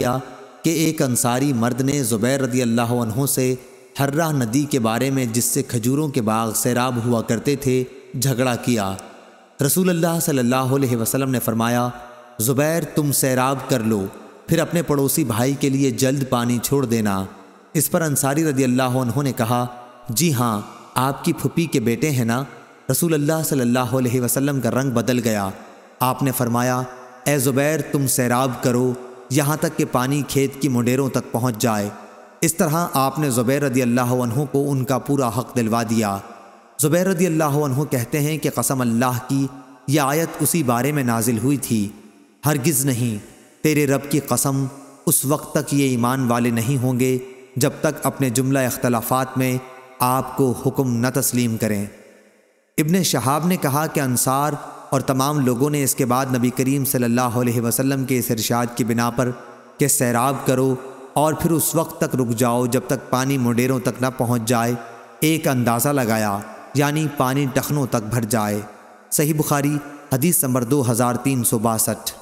کیا کہ ایک انصاری مرد نے زبیر رضی اللہ عنہ سے حرہ ندی کے بارے میں، جس سے کھجوروں کے باغ سیراب ہوا کرتے تھے، جھگڑا کیا۔ رسول اللہ صلی اللہ علیہ وسلم نے فرمایا، زبیر تم سیراب کر لو، پھر اپنے پڑوسی بھائی کے لیے جلد پانی چھوڑ دینا۔ اس پر انصاری رضی اللہ عنہ نے کہا، جی ہاں، آپ کی پھوپھی کے بیٹے ہیں نا؟ رسول اللہ صلی اللہ علیہ وسلم کا رنگ بدل گیا۔ آپ نے فرمایا، اے زبیر تم سیراب کرو یہاں تک کہ پانی کھیت کی منڈیروں تک پہنچ جائے۔ اس طرح آپ نے زبیر رضی اللہ عنہ کو ان کا پورا حق دلوا دیا۔ زبیر رضی اللہ عنہ کہتے ہیں کہ قسم اللہ کی، یہ آیت اسی بارے میں نازل ہوئی تھی، ہرگز نہیں، تیرے رب کی قسم، اس وقت تک یہ ایمان والے نہیں ہوں گے جب تک اپنے جملہ اختلافات میں آپ کو حکم نہ تسلیم کریں۔ ابن شہاب نے کہا کہ انصار اور تمام لوگوں نے اس کے بعد نبی کریم صلی اللہ علیہ وسلم کے اس ارشاد کی بنا پر کہ سیراب کرو اور پھر اس وقت تک رک جاؤ جب تک پانی منڈیروں تک نہ پہنچ جائے، ایک اندازہ لگایا، یعنی پانی ٹخنوں تک بھر جائے۔ صحیح بخاری حدیث نمبر 2362۔